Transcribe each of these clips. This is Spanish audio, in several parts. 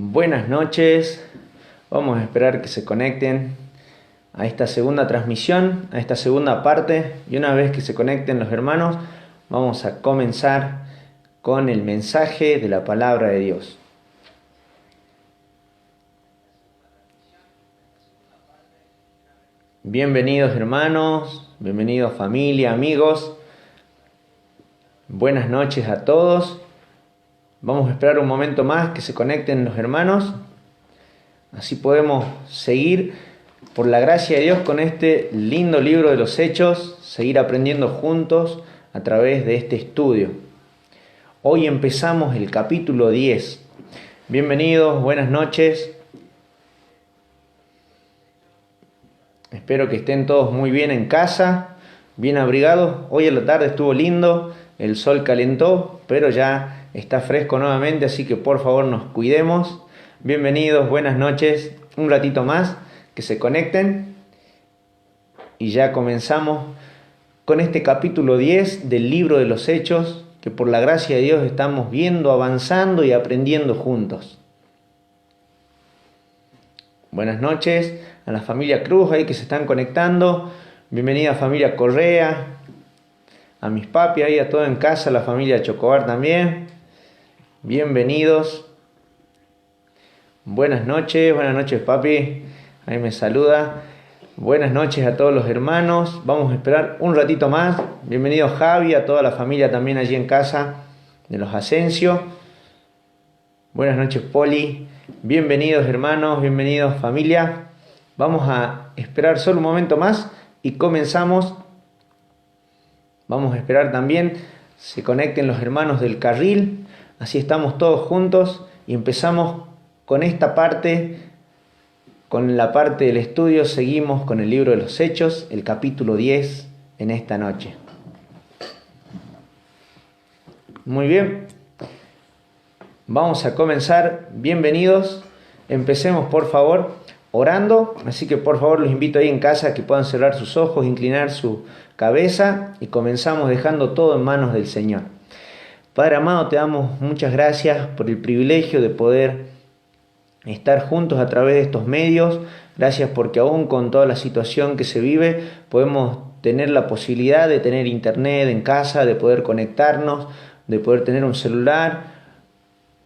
Buenas noches, vamos a esperar que se conecten a esta segunda transmisión, a esta segunda parte, y una vez que se conecten los hermanos, vamos a comenzar con el mensaje de la palabra de Dios. Bienvenidos hermanos, bienvenidos familia, amigos, buenas noches a todos. Vamos a esperar un momento más que se conecten los hermanos, así podemos seguir por la gracia de Dios con este lindo libro de los Hechos, seguir aprendiendo juntos a través de este estudio. Hoy empezamos el capítulo 10. Bienvenidos, buenas noches. Espero que estén todos muy bien en casa, bien abrigados. Hoy en la tarde estuvo lindo, el sol calentó, pero ya está fresco nuevamente, así que por favor nos cuidemos. Bienvenidos, buenas noches. Un ratito más que se conecten y ya comenzamos con este capítulo 10 del libro de los Hechos, que por la gracia de Dios estamos viendo, avanzando y aprendiendo juntos. Buenas noches a la familia Cruz ahí que se están conectando. Bienvenida familia Correa, a mis papi ahí, a todo en casa, a la familia Chocobar también. Bienvenidos. Buenas noches papi, ahí me saluda. Buenas noches a todos los hermanos. Vamos a esperar un ratito más. Bienvenido Javi, a toda la familia también allí en casa de los Asensio. Buenas noches Poli. Bienvenidos hermanos, bienvenidos familia. Vamos a esperar solo un momento más y comenzamos. Vamos a esperar también se conecten los hermanos del carril. Así estamos todos juntos y empezamos con esta parte, con la parte del estudio. Seguimos con el libro de los Hechos, el capítulo 10 en esta noche. Muy bien. Vamos a comenzar. Bienvenidos. Empecemos por favor orando. Así que por favor los invito ahí en casa que puedan cerrar sus ojos, inclinar su cabeza y comenzamos dejando todo en manos del Señor. Padre amado, te damos muchas gracias por el privilegio de poder estar juntos a través de estos medios. Gracias porque aún con toda la situación que se vive, podemos tener la posibilidad de tener internet en casa, de poder conectarnos, de poder tener un celular,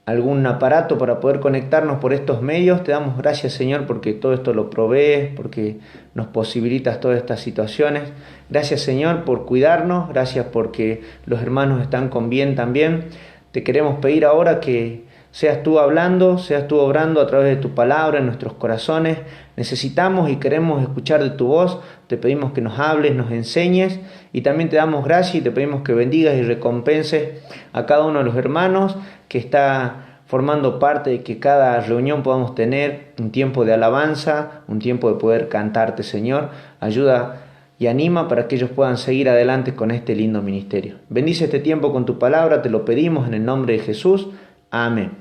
algún aparato para poder conectarnos por estos medios. Te damos gracias, Señor, porque todo esto lo provees, porque nos posibilitas todas estas situaciones. Gracias, Señor, por cuidarnos. Gracias porque los hermanos están con bien también. Te queremos pedir ahora que seas tú hablando, seas tú obrando a través de tu palabra en nuestros corazones. Necesitamos y queremos escuchar de tu voz. Te pedimos que nos hables, nos enseñes y también te damos gracias y te pedimos que bendigas y recompenses a cada uno de los hermanos que está formando parte de que cada reunión podamos tener un tiempo de alabanza, un tiempo de poder cantarte, Señor. Ayuda y anima para que ellos puedan seguir adelante con este lindo ministerio. Bendice este tiempo con tu palabra, te lo pedimos en el nombre de Jesús. Amén.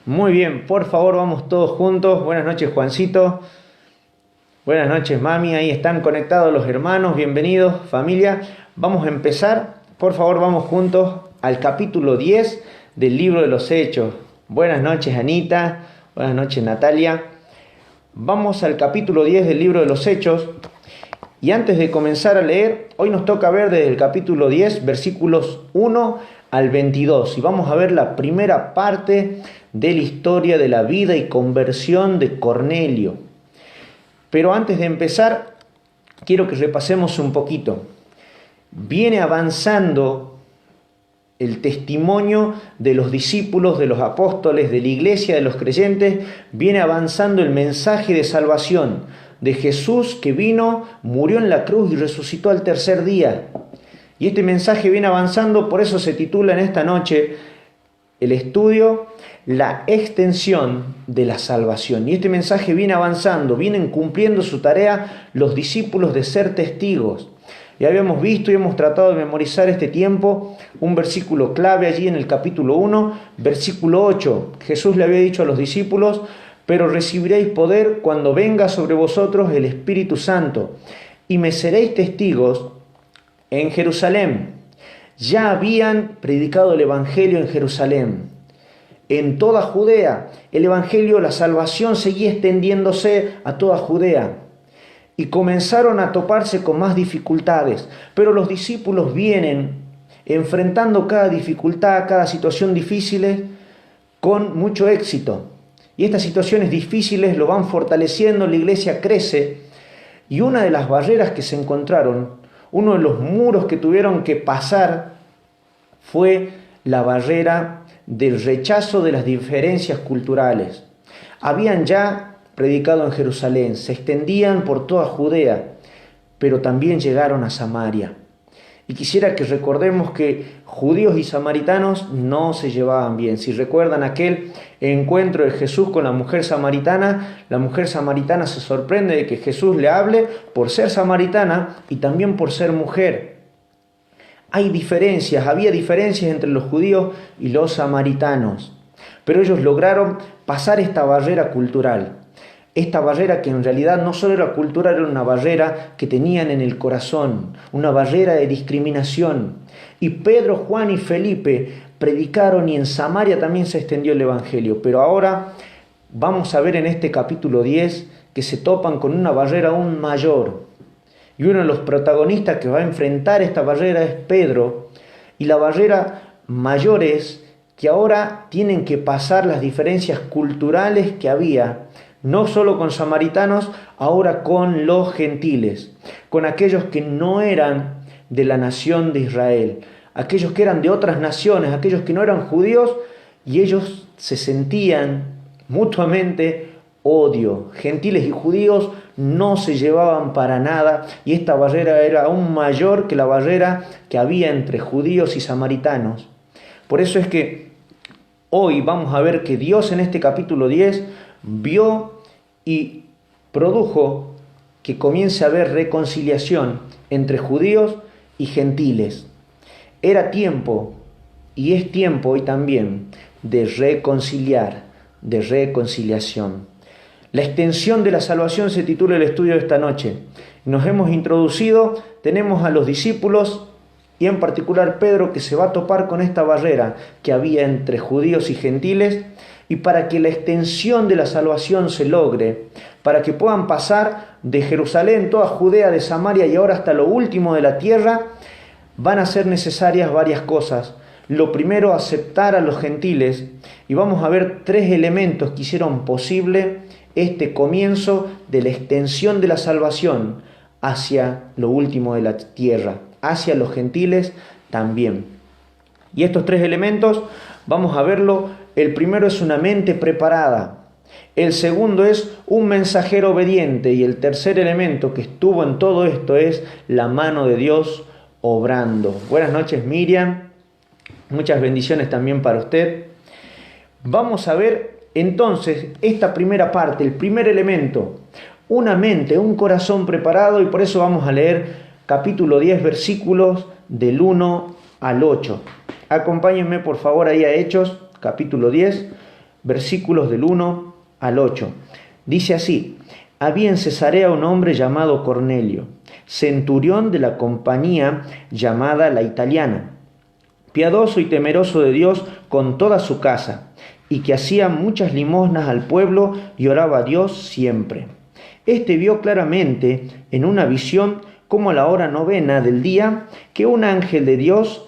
Muy bien, por favor vamos todos juntos. Buenas noches Juancito. Buenas noches mami, ahí están conectados los hermanos. Bienvenidos familia. Vamos a empezar, por favor vamos juntos al capítulo 10 del libro de los Hechos. Buenas noches Anita, buenas noches Natalia. Vamos al capítulo 10 del libro de los Hechos. Y antes de comenzar a leer, hoy nos toca ver desde el capítulo 10, versículos 1 al 22. Y vamos a ver la primera parte de la historia de la vida y conversión de Cornelio. Pero antes de empezar, quiero que repasemos un poquito. Viene avanzando el testimonio de los discípulos, de los apóstoles, de la iglesia, de los creyentes. Viene avanzando el mensaje de salvación de Jesús que vino, murió en la cruz y resucitó al tercer día. Y este mensaje viene avanzando, por eso se titula en esta noche el estudio, la extensión de la salvación. Y este mensaje viene avanzando, vienen cumpliendo su tarea los discípulos de ser testigos. Ya habíamos visto y hemos tratado de memorizar este tiempo un versículo clave allí en el capítulo 1, versículo 8. Jesús le había dicho a los discípulos: pero recibiréis poder cuando venga sobre vosotros el Espíritu Santo, y me seréis testigos en Jerusalén. Ya habían predicado el Evangelio en Jerusalén, en toda Judea. El Evangelio, la salvación seguía extendiéndose a toda Judea. Y comenzaron a toparse con más dificultades. Pero los discípulos vienen enfrentando cada dificultad, cada situación difícil con mucho éxito. Y estas situaciones difíciles lo van fortaleciendo, la iglesia crece. Y una de las barreras que se encontraron, uno de los muros que tuvieron que pasar, fue la barrera del rechazo de las diferencias culturales. Habían ya predicado en Jerusalén, se extendían por toda Judea, pero también llegaron a Samaria. Y quisiera que recordemos que judíos y samaritanos no se llevaban bien. Si recuerdan aquel encuentro de Jesús con la mujer samaritana se sorprende de que Jesús le hable por ser samaritana y también por ser mujer. Había diferencias entre los judíos y los samaritanos, pero ellos lograron pasar esta barrera cultural. Esta barrera que en realidad no solo era cultural, era una barrera que tenían en el corazón, una barrera de discriminación. Y Pedro, Juan y Felipe predicaron y en Samaria también se extendió el Evangelio. Pero ahora vamos a ver en este capítulo 10 que se topan con una barrera aún mayor. Y uno de los protagonistas que va a enfrentar esta barrera es Pedro. Y la barrera mayor es que ahora tienen que pasar las diferencias culturales que había, no solo con samaritanos, ahora con los gentiles, con aquellos que no eran de la nación de Israel, aquellos que eran de otras naciones, aquellos que no eran judíos, y ellos se sentían mutuamente odio. Gentiles y judíos no se llevaban para nada, y esta barrera era aún mayor que la barrera que había entre judíos y samaritanos. Por eso es que hoy vamos a ver que Dios en este capítulo 10 vio y produjo que comience a haber reconciliación entre judíos y gentiles. Era tiempo, y es tiempo hoy también, de reconciliar, de reconciliación. La extensión de la salvación se titula el estudio de esta noche. Nos hemos introducido, tenemos a los discípulos y en particular Pedro que se va a topar con esta barrera que había entre judíos y gentiles. Y para que la extensión de la salvación se logre, para que puedan pasar de Jerusalén, toda Judea, de Samaria y ahora hasta lo último de la tierra, van a ser necesarias varias cosas. Lo primero, aceptar a los gentiles. Y vamos a ver 3 elementos que hicieron posible este comienzo de la extensión de la salvación hacia lo último de la tierra, hacia los gentiles también. Y estos 3 elementos vamos a verlo. El primero es una mente preparada. El segundo es un mensajero obediente. Y el tercer elemento que estuvo en todo esto es la mano de Dios obrando. Buenas noches, Miriam. Muchas bendiciones también para usted. Vamos a ver entonces esta primera parte, el primer elemento. Una mente, un corazón preparado. Y por eso vamos a leer capítulo 10, versículos del 1 al 8. Acompáñenme por favor ahí a Hechos, capítulo 10, versículos del 1 al 8. Dice así: había en Cesarea un hombre llamado Cornelio, centurión de la compañía llamada la Italiana, piadoso y temeroso de Dios con toda su casa, y que hacía muchas limosnas al pueblo y oraba a Dios siempre. Este vio claramente en una visión, como a la hora 9 del día, que un ángel de Dios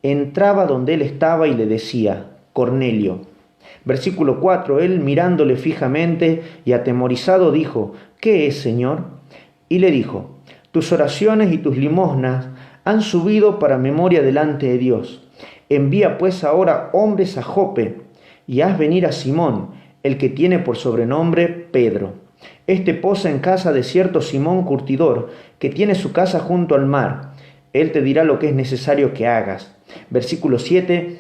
entraba donde él estaba y le decía: Cornelio. Versículo 4, él mirándole fijamente y atemorizado dijo: ¿qué es, Señor? Y le dijo: tus oraciones y tus limosnas han subido para memoria delante de Dios. Envía pues ahora hombres a Jope y haz venir a Simón, el que tiene por sobrenombre Pedro. Este posa en casa de cierto Simón curtidor, que tiene su casa junto al mar. Él te dirá lo que es necesario que hagas. Versículo 7.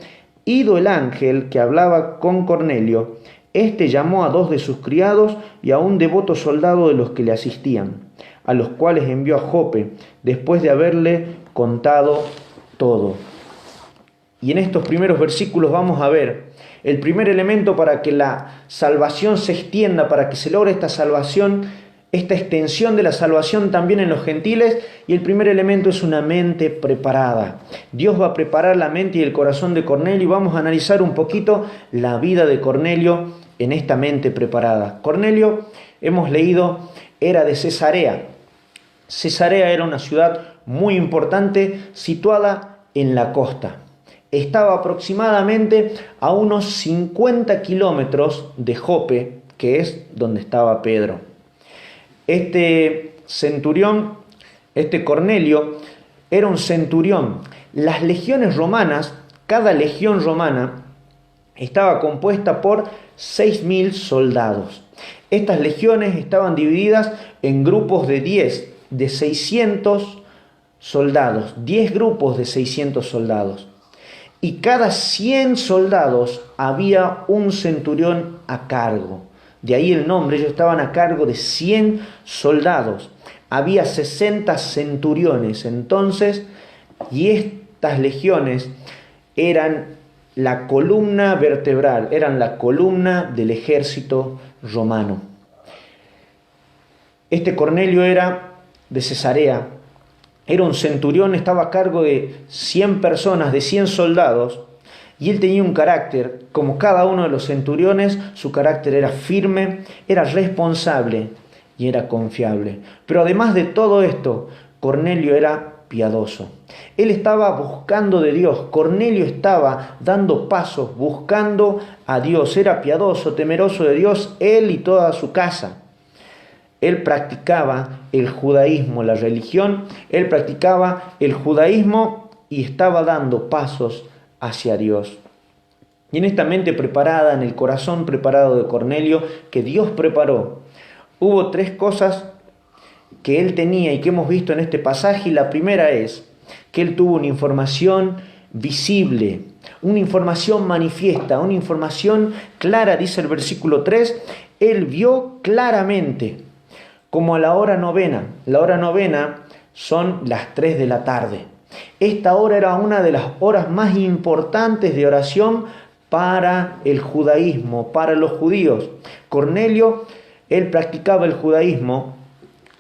Ido el ángel que hablaba con Cornelio, éste llamó a 2 de sus criados y a un devoto soldado de los que le asistían, a los cuales envió a Jope, después de haberle contado todo. Y en estos primeros versículos vamos a ver el primer elemento para que la salvación se extienda, para que se logre esta salvación, esta extensión de la salvación también en los gentiles, y el primer elemento es una mente preparada. Dios va a preparar la mente y el corazón de Cornelio, y vamos a analizar un poquito la vida de Cornelio en esta mente preparada. Cornelio, hemos leído, era de Cesarea. Cesarea era una ciudad muy importante situada en la costa. Estaba aproximadamente a unos 50 kilómetros de Jope, que es donde estaba Pedro. Este centurión, este Cornelio, era un centurión. Las legiones romanas, cada legión romana estaba compuesta por 6.000 soldados. Estas legiones estaban divididas en grupos de 10, de 600 soldados, 10 grupos de 600 soldados. Y cada 100 soldados había un centurión a cargo. De ahí el nombre, ellos estaban a cargo de 100 soldados. Había 60 centuriones entonces, y estas legiones eran la columna vertebral, eran la columna del ejército romano. Este Cornelio era de Cesarea, era un centurión, estaba a cargo de 100 personas, de 100 soldados, y él tenía un carácter, como cada uno de los centuriones, su carácter era firme, era responsable y era confiable. Pero además de todo esto, Cornelio era piadoso. Él estaba buscando de Dios. Cornelio estaba dando pasos, buscando a Dios. Era piadoso, temeroso de Dios, él y toda su casa. Él practicaba el judaísmo, la religión. Él practicaba el judaísmo y estaba dando pasos hacia Dios. Y en esta mente preparada, en el corazón preparado de Cornelio, que Dios preparó, hubo 3 cosas que él tenía y que hemos visto en este pasaje. Y la primera es que él tuvo una información visible, una información manifiesta, una información clara. Dice el versículo 3, él vio claramente, como a la hora novena. La hora novena son las 3 de la tarde. Esta hora era una de las horas más importantes de oración para el judaísmo, para los judíos. Cornelio, él practicaba el judaísmo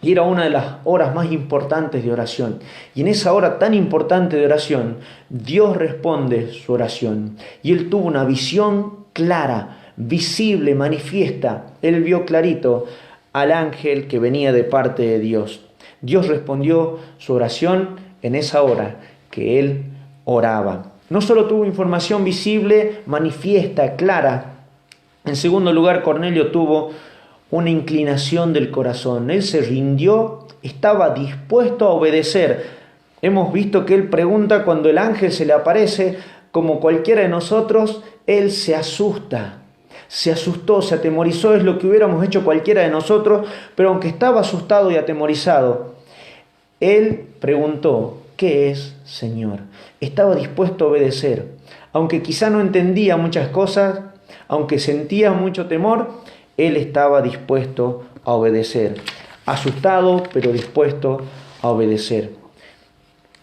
y era una de las horas más importantes de oración. Y en esa hora tan importante de oración, Dios responde su oración. Y él tuvo una visión clara, visible, manifiesta. Él vio clarito al ángel que venía de parte de Dios. Dios respondió su oración en esa hora que él oraba. No solo tuvo información visible, manifiesta, clara. En segundo lugar, Cornelio tuvo una inclinación del corazón. Él se rindió, estaba dispuesto a obedecer. Hemos visto que él pregunta cuando el ángel se le aparece, como cualquiera de nosotros, él se asusta. Se asustó, se atemorizó, es lo que hubiéramos hecho cualquiera de nosotros, pero aunque estaba asustado y atemorizado, él preguntó, ¿qué es, Señor? Estaba dispuesto a obedecer. Aunque quizá no entendía muchas cosas, aunque sentía mucho temor, él estaba dispuesto a obedecer. Asustado, pero dispuesto a obedecer.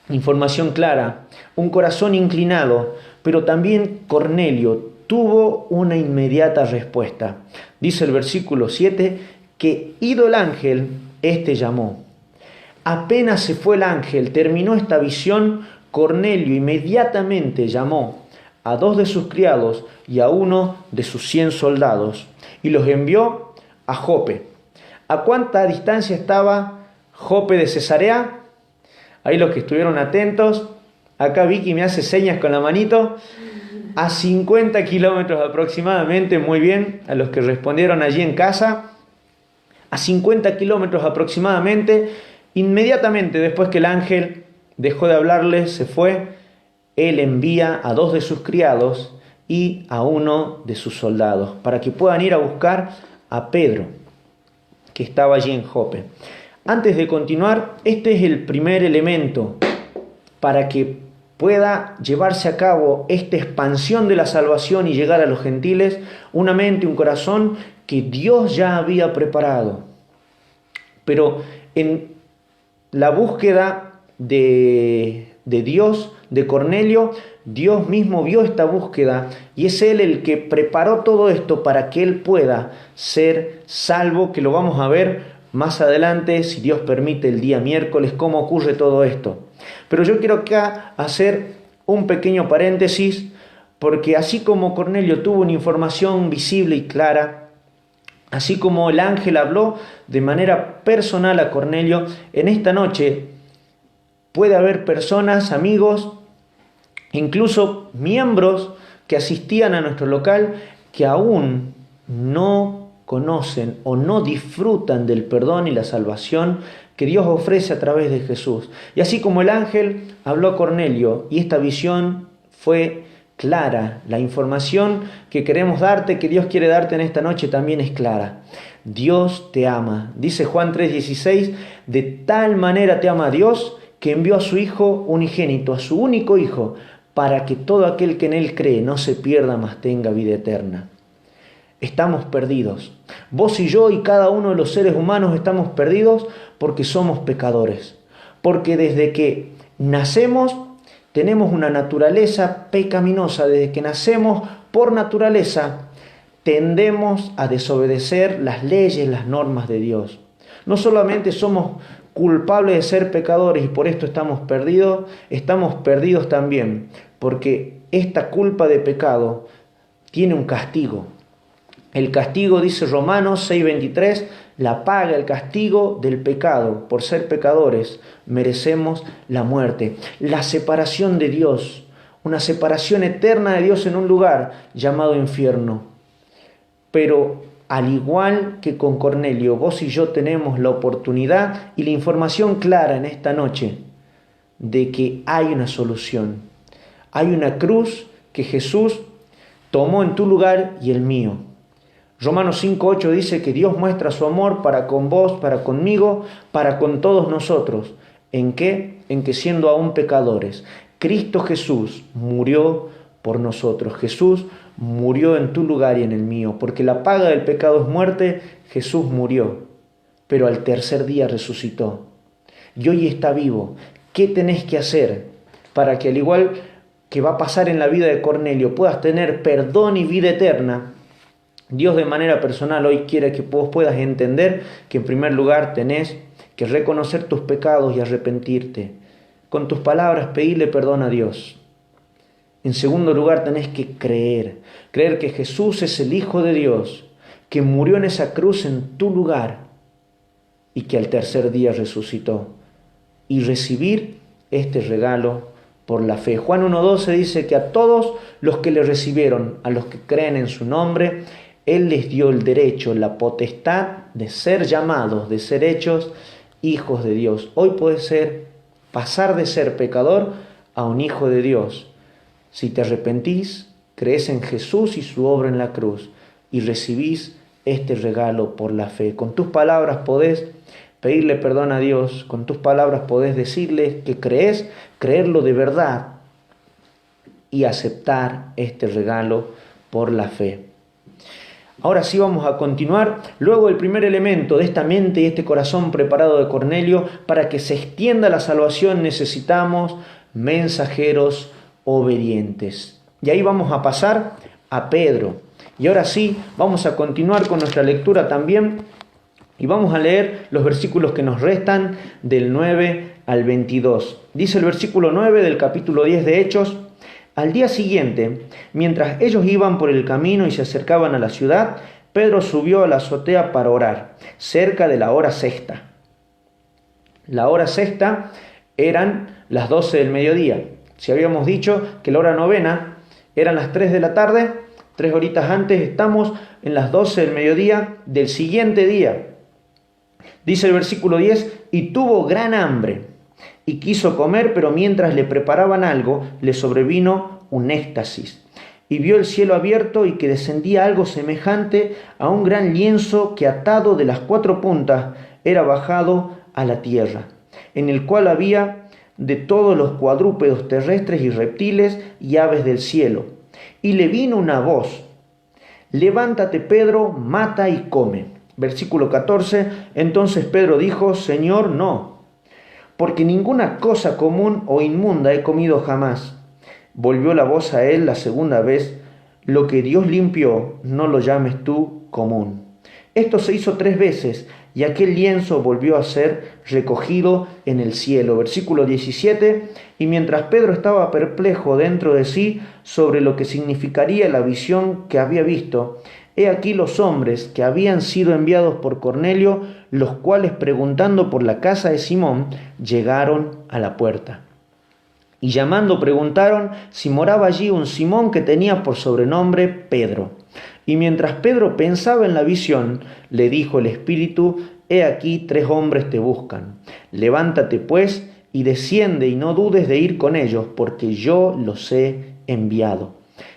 Información clara, un corazón inclinado, pero también Cornelio tuvo una inmediata respuesta. Dice el versículo 7 que ido el ángel, éste llamó. Apenas se fue el ángel, terminó esta visión, Cornelio inmediatamente llamó a 2 de sus criados y a 1 de sus 100 soldados y los envió a Jope. ¿A cuánta distancia estaba Jope de Cesarea? Ahí los que estuvieron atentos, acá Vicky me hace señas con la manito, a 50 kilómetros aproximadamente, muy bien, a los que respondieron allí en casa, a 50 kilómetros aproximadamente. Inmediatamente después que el ángel dejó de hablarle, se fue, él envía a 2 de sus criados y a 1 de sus soldados para que puedan ir a buscar a Pedro, que estaba allí en Jope. Antes de continuar, este es el primer elemento para que pueda llevarse a cabo esta expansión de la salvación y llegar a los gentiles, una mente, un corazón que Dios ya había preparado. Pero en la búsqueda de Dios, de Cornelio, Dios mismo vio esta búsqueda y es Él el que preparó todo esto para que Él pueda ser salvo, que lo vamos a ver más adelante, si Dios permite, el día miércoles, cómo ocurre todo esto. Pero yo quiero acá hacer un pequeño paréntesis, porque así como Cornelio tuvo una información visible y clara, así como el ángel habló de manera personal a Cornelio, en esta noche puede haber personas, amigos, incluso miembros que asistían a nuestro local que aún no conocen o no disfrutan del perdón y la salvación que Dios ofrece a través de Jesús. Y así como el ángel habló a Cornelio y esta visión fue clara, la información que queremos darte, que Dios quiere darte en esta noche también es clara. Dios te ama. Dice Juan 3:16, de tal manera te ama Dios que envió a su Hijo unigénito, a su único Hijo, para que todo aquel que en Él cree no se pierda, mas tenga vida eterna. Estamos perdidos. Vos y yo y cada uno de los seres humanos estamos perdidos porque somos pecadores. Porque desde que nacemos tenemos una naturaleza pecaminosa. Desde que nacemos por naturaleza tendemos a desobedecer las leyes, las normas de Dios. No solamente somos culpables de ser pecadores y por esto estamos perdidos también porque esta culpa de pecado tiene un castigo. El castigo, dice Romanos 6:23, la paga, el castigo del pecado. Por ser pecadores merecemos la muerte, la separación de Dios, una separación eterna de Dios en un lugar llamado infierno. Pero al igual que con Cornelio, vos y yo tenemos la oportunidad y la información clara en esta noche de que hay una solución. Hay una cruz que Jesús tomó en tu lugar y el mío. Romanos 5:8 dice que Dios muestra su amor para con vos, para conmigo, para con todos nosotros. ¿En qué? En que siendo aún pecadores, Cristo Jesús murió por nosotros. Jesús murió en tu lugar y en el mío, porque la paga del pecado es muerte. Jesús murió, pero al tercer día resucitó. Y hoy está vivo. ¿Qué tenés que hacer para que, al igual que va a pasar en la vida de Cornelio, puedas tener perdón y vida eterna? Dios de manera personal hoy quiere que vos puedas entender que en primer lugar tenés que reconocer tus pecados y arrepentirte. Con tus palabras pedirle perdón a Dios. En segundo lugar tenés que creer que Jesús es el Hijo de Dios, que murió en esa cruz en tu lugar y que al tercer día resucitó. Y recibir este regalo por la fe. Juan 1:12 dice que a todos los que le recibieron, a los que creen en su nombre, Él les dio el derecho, la potestad de ser llamados, de ser hechos hijos de Dios. Hoy puedes pasar de ser pecador a un hijo de Dios. Si te arrepentís, crees en Jesús y su obra en la cruz y recibís este regalo por la fe. Con tus palabras podés pedirle perdón a Dios, con tus palabras podés decirle que crees, creerlo de verdad y aceptar este regalo por la fe. Ahora sí vamos a continuar. Luego el primer elemento de esta mente y este corazón preparado de Cornelio, para que se extienda la salvación necesitamos mensajeros obedientes. Y ahí vamos a pasar a Pedro. Y ahora sí vamos a continuar con nuestra lectura también y vamos a leer los versículos que nos restan del 9 al 22. Dice el versículo 9 del capítulo 10 de Hechos: al día siguiente, mientras ellos iban por el camino y se acercaban a la ciudad, Pedro subió a la azotea para orar, cerca de la hora sexta. La hora sexta eran las 12 del mediodía. Si habíamos dicho que la hora novena eran las 3 de la tarde, 3 horitas antes estamos en las 12 del mediodía del siguiente día. Dice el versículo 10, y tuvo gran hambre. Y quiso comer, pero mientras le preparaban algo, le sobrevino un éxtasis. Y vio el cielo abierto y que descendía algo semejante a un gran lienzo que atado de las 4 puntas era bajado a la tierra, en el cual había de todos los cuadrúpedos terrestres y reptiles y aves del cielo. Y le vino una voz: levántate, Pedro, mata y come. Versículo 14, entonces Pedro dijo: Señor, no, porque ninguna cosa común o inmunda he comido jamás. Volvió la voz a él la segunda vez: lo que Dios limpió, no lo llames tú común. Esto se hizo 3 veces y aquel lienzo volvió a ser recogido en el cielo. Versículo 17, y mientras Pedro estaba perplejo dentro de sí sobre lo que significaría la visión que había visto, he aquí los hombres que habían sido enviados por Cornelio, los cuales preguntando por la casa de Simón, llegaron a la puerta. Y llamando preguntaron si moraba allí un Simón que tenía por sobrenombre Pedro. Y mientras Pedro pensaba en la visión, le dijo el Espíritu: he aquí 3 hombres te buscan. Levántate pues y desciende y no dudes de ir con ellos, porque yo los he enviado.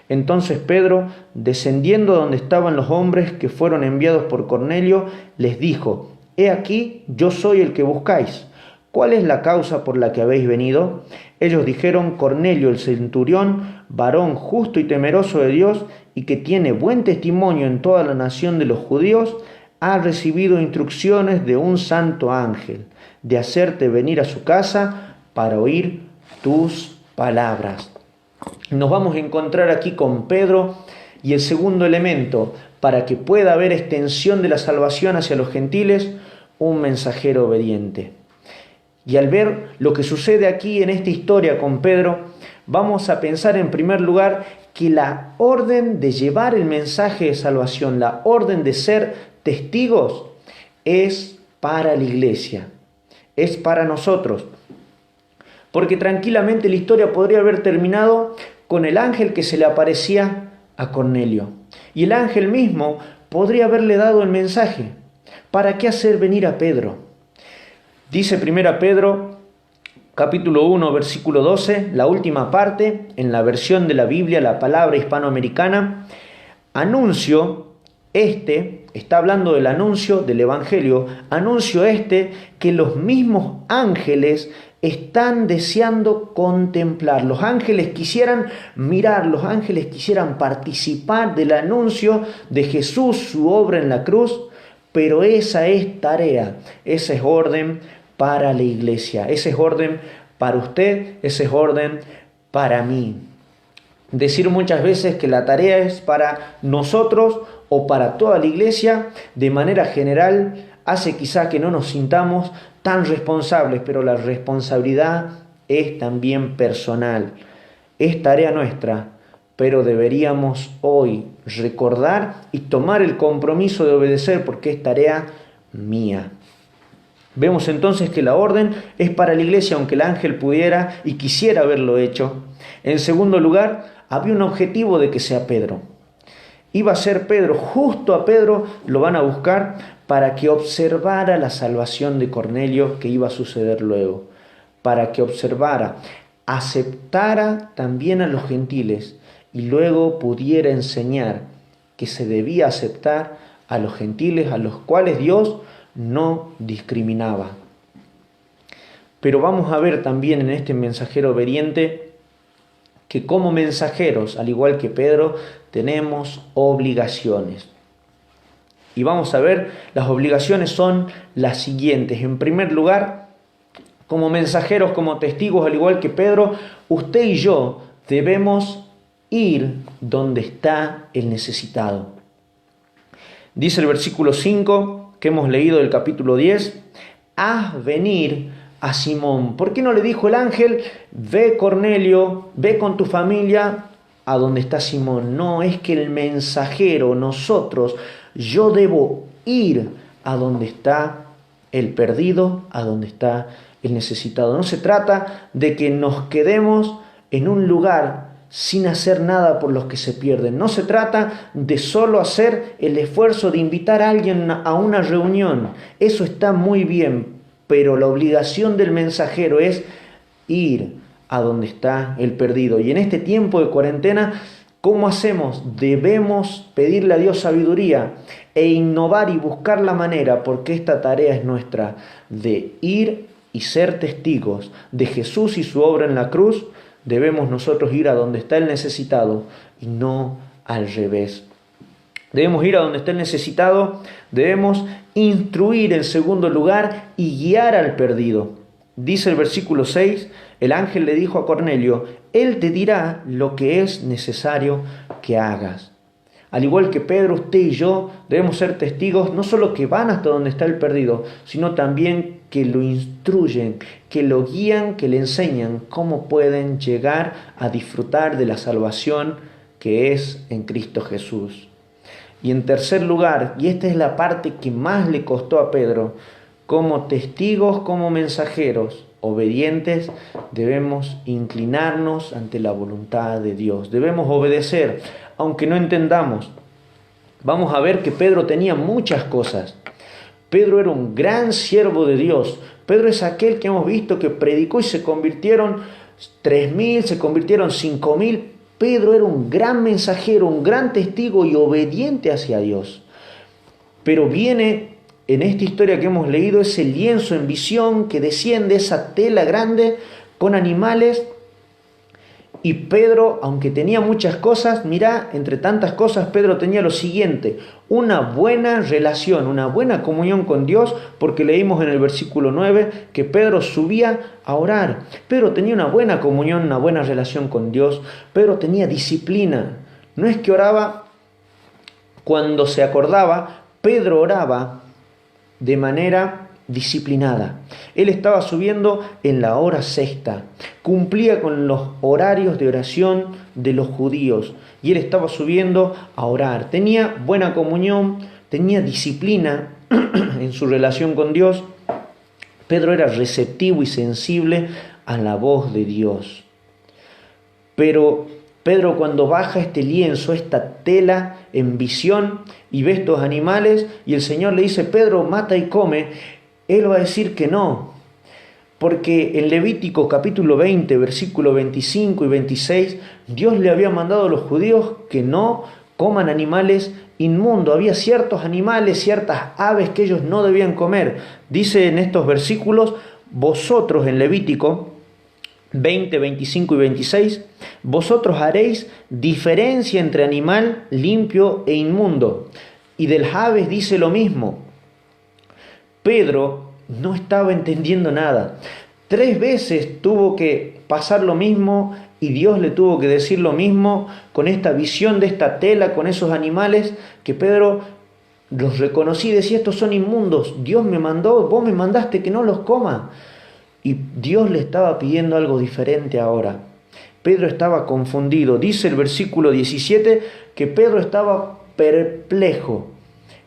Entonces Pedro, descendiendo donde estaban los hombres que fueron enviados por Cornelio, les dijo: he aquí, yo soy el que buscáis. ¿Cuál es la causa por la que habéis venido? Ellos dijeron: Cornelio el centurión, varón justo y temeroso de Dios, y que tiene buen testimonio en toda la nación de los judíos, ha recibido instrucciones de un santo ángel, de hacerte venir a su casa para oír tus palabras. Nos vamos a encontrar aquí con Pedro, y el segundo elemento, para que pueda haber extensión de la salvación hacia los gentiles, un mensajero obediente. Y al ver lo que sucede aquí en esta historia con Pedro, vamos a pensar en primer lugar que la orden de llevar el mensaje de salvación, la orden de ser testigos, es para la iglesia, es para nosotros. Porque tranquilamente la historia podría haber terminado con el ángel que se le aparecía a Cornelio. Y el ángel mismo podría haberle dado el mensaje. ¿Para qué hacer venir a Pedro? Dice 1 Pedro, capítulo 1, versículo 12, la última parte, en la versión de la Biblia, la palabra hispanoamericana: anuncio está hablando del anuncio del Evangelio, anuncio que los mismos ángeles están deseando contemplar. Los ángeles quisieran mirar, los ángeles quisieran participar del anuncio de Jesús, su obra en la cruz, pero esa es tarea, ese es orden para la iglesia, ese es orden para usted, ese es orden para mí. Decir muchas veces que la tarea es para nosotros o para toda la iglesia, de manera general, hace quizá que no nos sintamos tan responsables, pero la responsabilidad es también personal, es tarea nuestra, pero deberíamos hoy recordar y tomar el compromiso de obedecer, porque es tarea mía. Vemos entonces que la orden es para la iglesia, aunque el ángel pudiera y quisiera haberlo hecho. En segundo lugar, había un objetivo de que sea Pedro. Iba a ser Pedro, justo a Pedro lo van a buscar para que observara la salvación de Cornelio que iba a suceder luego, para que observara, aceptara también a los gentiles y luego pudiera enseñar que se debía aceptar a los gentiles, a los cuales Dios no discriminaba. Pero vamos a ver también en este mensajero obediente que como mensajeros, al igual que Pedro, tenemos obligaciones. Y vamos a ver, las obligaciones son las siguientes. En primer lugar, como mensajeros, como testigos, al igual que Pedro, usted y yo debemos ir donde está el necesitado. Dice el versículo 5 que hemos leído del capítulo 10, haz venir a Simón. ¿Por qué no le dijo el ángel, ve Cornelio, ve con tu familia a donde está Simón? No, es que el mensajero, nosotros, yo debo ir a donde está el perdido, a donde está el necesitado. No se trata de que nos quedemos en un lugar sin hacer nada por los que se pierden. No se trata de solo hacer el esfuerzo de invitar a alguien a una reunión. Eso está muy bien, pero la obligación del mensajero es ir a donde está el perdido. Y en este tiempo de cuarentena, ¿cómo hacemos? Debemos pedirle a Dios sabiduría e innovar y buscar la manera, porque esta tarea es nuestra, de ir y ser testigos de Jesús y su obra en la cruz. Debemos nosotros ir a donde está el necesitado y no al revés. Debemos ir a donde está el necesitado, debemos instruir en segundo lugar y guiar al perdido. Dice el versículo 6, el ángel le dijo a Cornelio, él te dirá lo que es necesario que hagas. Al igual que Pedro, usted y yo debemos ser testigos, no solo que van hasta donde está el perdido, sino también que lo instruyen, que lo guían, que le enseñan cómo pueden llegar a disfrutar de la salvación que es en Cristo Jesús. Y en tercer lugar, y esta es la parte que más le costó a Pedro, como testigos, como mensajeros obedientes, debemos inclinarnos ante la voluntad de Dios. Debemos obedecer, aunque no entendamos. Vamos a ver que Pedro tenía muchas cosas. Pedro era un gran siervo de Dios. Pedro es aquel que hemos visto que predicó y se convirtieron 3.000, se convirtieron 5.000. Pedro era un gran mensajero, un gran testigo y obediente hacia Dios. Pero viene en esta historia que hemos leído ese lienzo en visión que desciende, esa tela grande con animales. Y Pedro, aunque tenía muchas cosas, mira, entre tantas cosas Pedro tenía lo siguiente: una buena relación, una buena comunión con Dios, porque leímos en el versículo 9 que Pedro subía a orar. Pedro tenía una buena comunión, una buena relación con Dios. Pedro tenía disciplina. No es que oraba cuando se acordaba, Pedro oraba de manera disciplinada. Él estaba subiendo en la hora sexta, cumplía con los horarios de oración de los judíos y él estaba subiendo a orar. Tenía buena comunión, tenía disciplina en su relación con Dios. Pedro era receptivo y sensible a la voz de Dios. Pero Pedro, cuando baja este lienzo, esta tela en visión y ve estos animales y el Señor le dice: Pedro, mata y come, él va a decir que no. Porque en Levítico capítulo 20, versículo 25 y 26, Dios le había mandado a los judíos que no coman animales inmundos. Había ciertos animales, ciertas aves que ellos no debían comer. Dice en estos versículos: vosotros, en Levítico 20, 25 y 26, vosotros haréis diferencia entre animal limpio e inmundo. Y de las aves dice lo mismo. Pedro no estaba entendiendo nada. 3 veces tuvo que pasar lo mismo y Dios le tuvo que decir lo mismo con esta visión de esta tela, con esos animales que Pedro los reconocí y decía: estos son inmundos, Dios me mandó, vos me mandaste que no los coma. Y Dios le estaba pidiendo algo diferente ahora. Pedro estaba confundido. Dice el versículo 17 que Pedro estaba perplejo.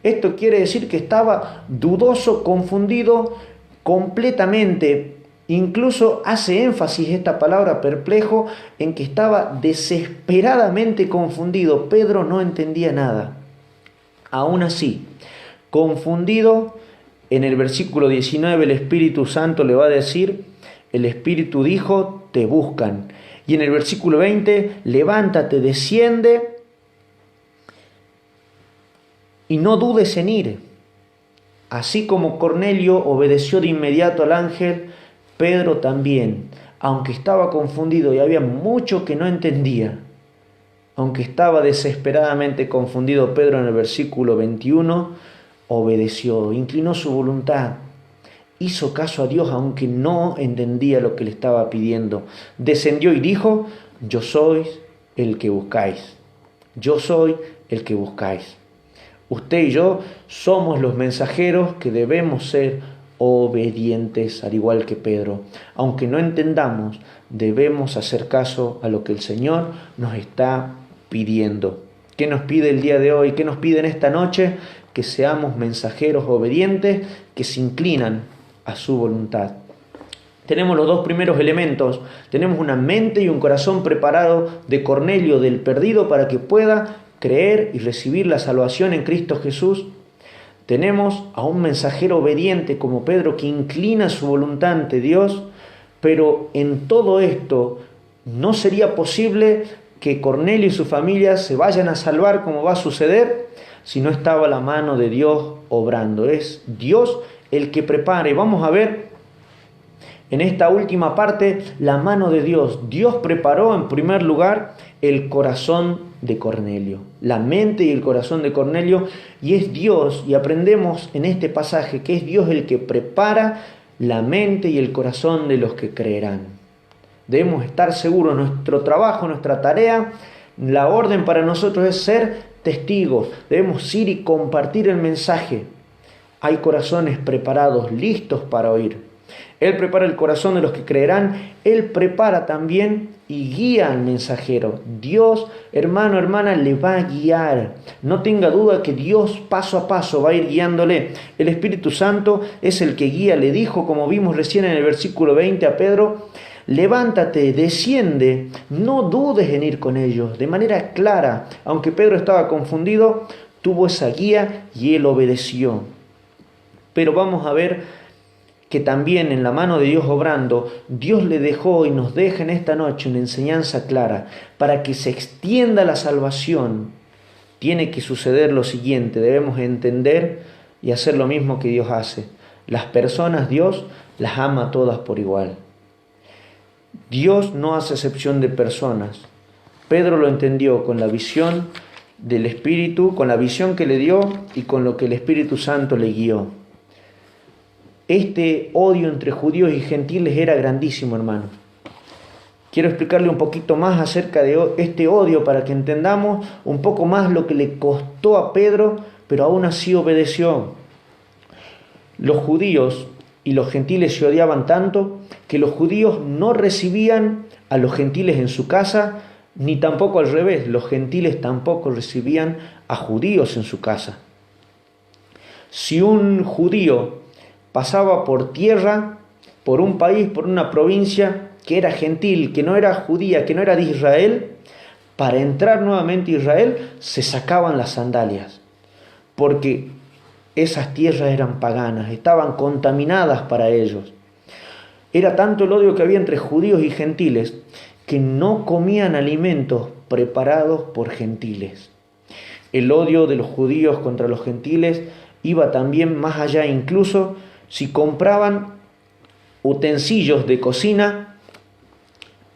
Esto quiere decir que estaba dudoso, confundido completamente. Incluso hace énfasis esta palabra perplejo en que estaba desesperadamente confundido. Pedro no entendía nada. Aún así, confundido, en el versículo 19 el Espíritu Santo le va a decir: el Espíritu dijo, te buscan. Y en el versículo 20, levántate, desciende y no dudes en ir. Así como Cornelio obedeció de inmediato al ángel, Pedro también, aunque estaba confundido y había mucho que no entendía, aunque estaba desesperadamente confundido, Pedro en el versículo 21 obedeció, inclinó su voluntad, hizo caso a Dios aunque no entendía lo que le estaba pidiendo. Descendió y dijo: yo soy el que buscáis. Yo soy el que buscáis. Usted y yo somos los mensajeros que debemos ser obedientes, al igual que Pedro. Aunque no entendamos, debemos hacer caso a lo que el Señor nos está pidiendo. ¿Qué nos pide el día de hoy? ¿Qué nos pide en esta noche? Que seamos mensajeros obedientes que se inclinan a su voluntad. Tenemos los 2 primeros elementos. Tenemos una mente y un corazón preparado de Cornelio, del perdido, para que pueda creer y recibir la salvación en Cristo Jesús. Tenemos a un mensajero obediente como Pedro que inclina su voluntad ante Dios, pero en todo esto no sería posible que Cornelio y su familia se vayan a salvar como va a suceder si no estaba la mano de Dios obrando. Es Dios el que prepara. Y vamos a ver en esta última parte la mano de Dios. Dios preparó en primer lugar el corazón de Cornelio, la mente y el corazón de Cornelio, y es Dios, y aprendemos en este pasaje que es Dios el que prepara la mente y el corazón de los que creerán. Debemos estar seguros, nuestro trabajo, nuestra tarea, la orden para nosotros es ser testigos, debemos ir y compartir el mensaje. Hay corazones preparados, listos para oír. Él prepara el corazón de los que creerán. Él prepara también y guía al mensajero. Dios, hermano, hermana, le va a guiar. No tenga duda que Dios paso a paso va a ir guiándole. El Espíritu Santo es el que guía. Le dijo, como vimos recién en el versículo 20 a Pedro, levántate, desciende, no dudes en ir con ellos. De manera clara, aunque Pedro estaba confundido, tuvo esa guía y él obedeció. Pero vamos a ver que también en la mano de Dios obrando, Dios le dejó y nos deja en esta noche una enseñanza clara. Para que se extienda la salvación, tiene que suceder lo siguiente. Debemos entender y hacer lo mismo que Dios hace. Las personas, Dios las ama a todas por igual. Dios no hace excepción de personas. Pedro lo entendió con la visión del Espíritu, con la visión que le dio y con lo que el Espíritu Santo le guió. Este odio entre judíos y gentiles era grandísimo, hermano. Quiero explicarle un poquito más acerca de este odio para que entendamos un poco más lo que le costó a Pedro, pero aún así obedeció. Los judíos y los gentiles se odiaban tanto que los judíos no recibían a los gentiles en su casa, ni tampoco al revés, los gentiles tampoco recibían a judíos en su casa. Si un judío pasaba por tierra, por un país, por una provincia que era gentil, que no era judía, que no era de Israel, para entrar nuevamente a Israel se sacaban las sandalias, porque esas tierras eran paganas, estaban contaminadas para ellos. Era tanto el odio que había entre judíos y gentiles que no comían alimentos preparados por gentiles. El odio de los judíos contra los gentiles iba también más allá, incluso si compraban utensilios de cocina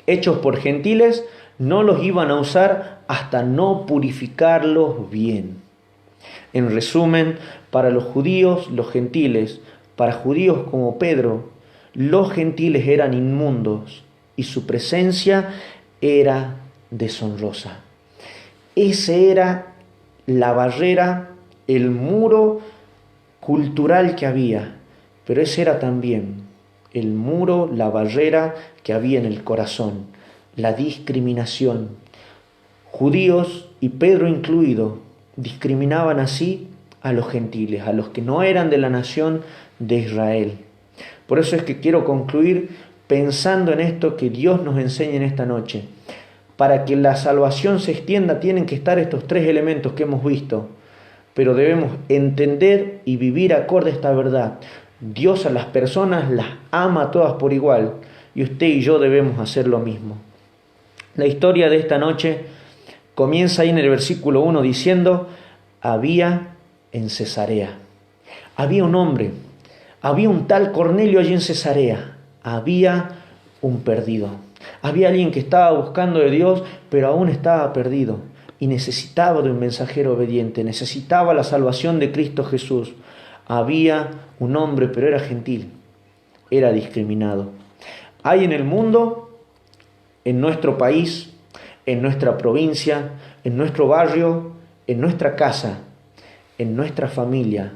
hechos por gentiles, no los iban a usar hasta no purificarlos bien. En resumen, para los judíos, los gentiles, para judíos como Pedro, los gentiles eran inmundos y su presencia era deshonrosa. Esa era la barrera, el muro cultural que había. Pero ese era también el muro, la barrera que había en el corazón, la discriminación. Judíos, y Pedro incluido, discriminaban así a los gentiles, a los que no eran de la nación de Israel. Por eso es que quiero concluir pensando en esto que Dios nos enseña en esta noche. Para que la salvación se extienda tienen que estar estos tres elementos que hemos visto, pero debemos entender y vivir acorde a esta verdad. Dios a las personas las ama a todas por igual y usted y yo debemos hacer lo mismo. La historia de esta noche comienza ahí en el versículo 1 diciendo: había en Cesarea. Había un hombre, había un tal Cornelio allí en Cesarea, había un perdido. Había alguien que estaba buscando de Dios, pero aún estaba perdido y necesitaba de un mensajero obediente, necesitaba la salvación de Cristo Jesús. Había un hombre, pero era gentil, era discriminado. Hay en el mundo, en nuestro país, en nuestra provincia, en nuestro barrio, en nuestra casa, en nuestra familia,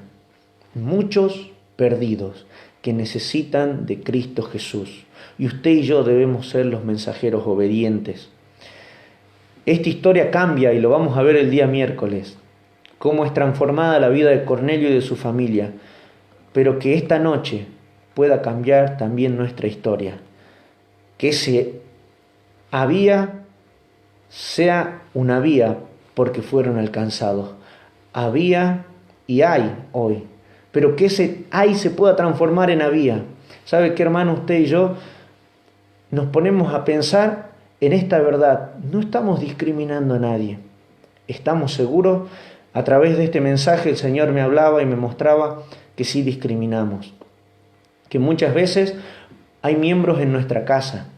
muchos perdidos que necesitan de Cristo Jesús. Y usted y yo debemos ser los mensajeros obedientes. Esta historia cambia y lo vamos a ver el día miércoles. Cómo es transformada la vida de Cornelio y de su familia. Pero que esta noche pueda cambiar también nuestra historia. Que ese había sea una vía porque fueron alcanzados. Había y hay hoy. Pero que ese hay se pueda transformar en había. ¿Sabe qué, hermano? Usted y yo nos ponemos a pensar en esta verdad. No estamos discriminando a nadie. Estamos seguros. A través de este mensaje el Señor me hablaba y me mostraba que sí discriminamos. Que muchas veces hay miembros en nuestra casa.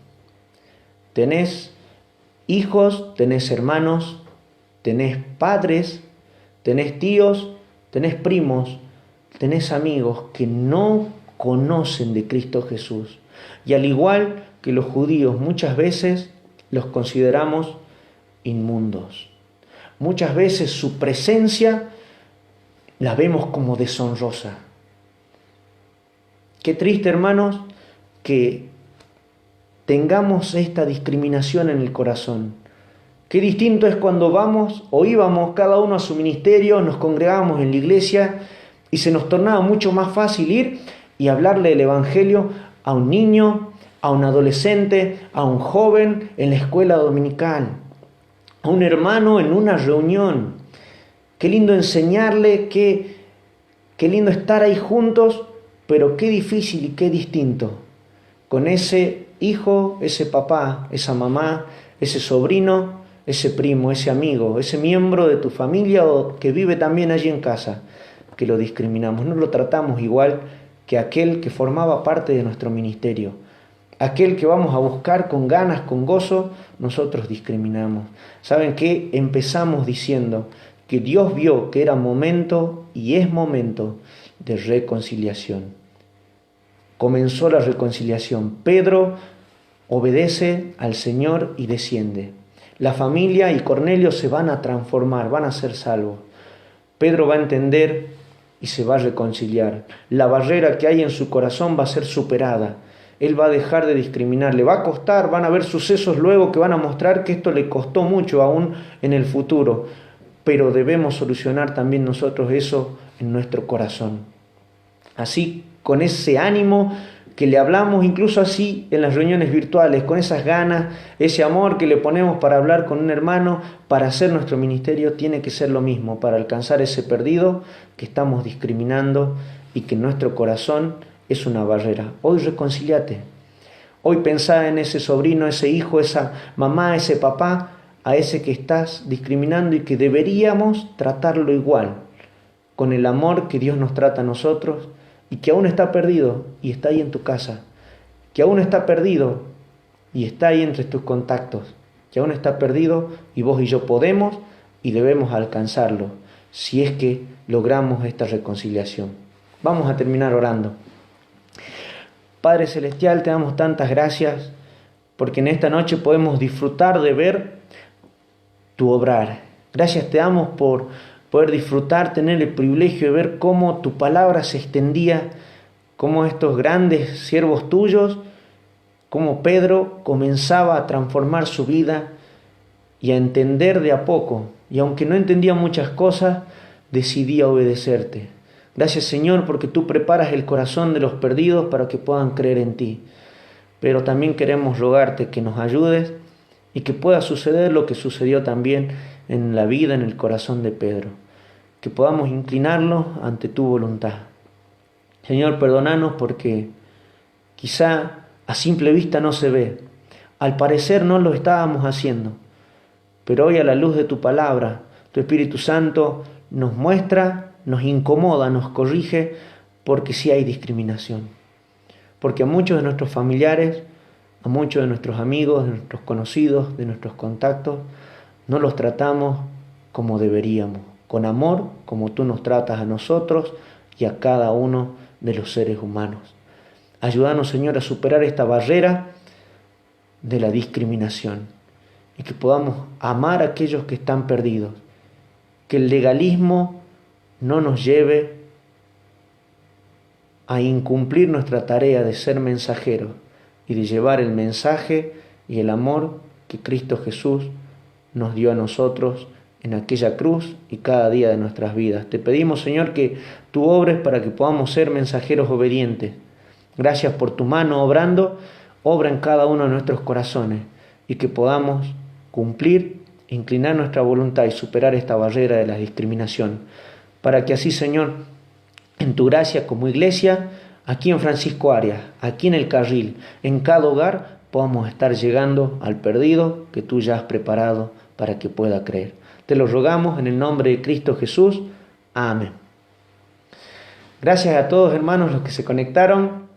Tenés hijos, tenés hermanos, tenés padres, tenés tíos, tenés primos, tenés amigos que no conocen de Cristo Jesús. Y al igual que los judíos, muchas veces los consideramos inmundos. muchas veces su presencia la vemos como deshonrosa. Qué triste, hermanos, que tengamos esta discriminación en el corazón. Qué distinto es cuando vamos o íbamos cada uno a su ministerio, nos congregábamos en la iglesia y se nos tornaba mucho más fácil ir y hablarle del Evangelio a un niño, a un adolescente, a un joven en la escuela dominical, a un hermano en una reunión. Qué lindo enseñarle, qué lindo estar ahí juntos, pero qué difícil y qué distinto con ese hijo, ese papá, esa mamá, ese sobrino, ese primo, ese amigo, ese miembro de tu familia o que vive también allí en casa, que lo discriminamos, no lo tratamos igual que aquel que formaba parte de nuestro ministerio. Aquel que vamos a buscar con ganas, con gozo, nosotros discriminamos. ¿Saben qué? Empezamos diciendo que Dios vio que era momento y es momento de reconciliación. Comenzó la reconciliación. Pedro obedece al Señor y desciende. La familia y Cornelio se van a transformar, van a ser salvos. Pedro va a entender y se va a reconciliar. La barrera que hay en su corazón va a ser superada. Él va a dejar de discriminar. Le va a costar, van a haber sucesos luego que van a mostrar que esto le costó mucho aún en el futuro. Pero debemos solucionar también nosotros eso en nuestro corazón. Así, con ese ánimo que le hablamos, incluso así en las reuniones virtuales, con esas ganas, ese amor que le ponemos para hablar con un hermano, para hacer nuestro ministerio, tiene que ser lo mismo, para alcanzar ese perdido que estamos discriminando y que en nuestro corazón es una barrera. Hoy reconcíliate. Hoy pensá en ese sobrino, ese hijo, esa mamá, ese papá, a ese que estás discriminando y que deberíamos tratarlo igual, con el amor que Dios nos trata a nosotros y que aún está perdido y está ahí en tu casa, que aún está perdido y está ahí entre tus contactos, que aún está perdido y vos y yo podemos y debemos alcanzarlo si es que logramos esta reconciliación. Vamos a terminar orando. Padre Celestial, te damos tantas gracias porque en esta noche podemos disfrutar de ver tu obrar. Gracias te damos por poder disfrutar, tener el privilegio de ver cómo tu palabra se extendía, cómo estos grandes siervos tuyos, cómo Pedro comenzaba a transformar su vida y a entender de a poco, y aunque no entendía muchas cosas, decidía obedecerte. Gracias Señor porque tú preparas el corazón de los perdidos para que puedan creer en ti. Pero también queremos rogarte que nos ayudes y que pueda suceder lo que sucedió también en la vida, en el corazón de Pedro. Que podamos inclinarnos ante tu voluntad. Señor, perdónanos porque quizá a simple vista no se ve. Al parecer no lo estábamos haciendo. Pero hoy a la luz de tu palabra, tu Espíritu Santo nos muestra, nos incomoda, nos corrige, porque sí hay discriminación. Porque a muchos de nuestros familiares, a muchos de nuestros amigos, de nuestros conocidos, de nuestros contactos, no los tratamos como deberíamos, con amor, como tú nos tratas a nosotros y a cada uno de los seres humanos. Ayúdanos, Señor, a superar esta barrera de la discriminación y que podamos amar a aquellos que están perdidos. Que el legalismo no nos lleve a incumplir nuestra tarea de ser mensajeros y de llevar el mensaje y el amor que Cristo Jesús nos dio a nosotros en aquella cruz y cada día de nuestras vidas. Te pedimos, Señor, que tú obres para que podamos ser mensajeros obedientes. Gracias por tu mano obrando, obra en cada uno de nuestros corazones y que podamos cumplir, inclinar nuestra voluntad y superar esta barrera de la discriminación. Para que así, Señor, en tu gracia como iglesia, aquí en Francisco Arias, aquí en el Carril, en cada hogar, podamos estar llegando al perdido que tú ya has preparado para que pueda creer. Te lo rogamos en el nombre de Cristo Jesús. Amén. Gracias a todos, hermanos, los que se conectaron.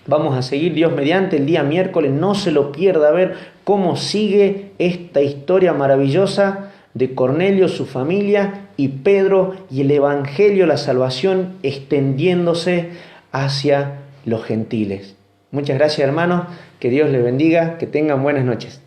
Vamos a seguir, Dios mediante, el día miércoles. No se lo pierda, a ver cómo sigue esta historia maravillosa de Cornelio, su familia y Pedro y el Evangelio, la salvación extendiéndose hacia los gentiles. Muchas gracias, hermanos. Que Dios les bendiga. Que tengan buenas noches.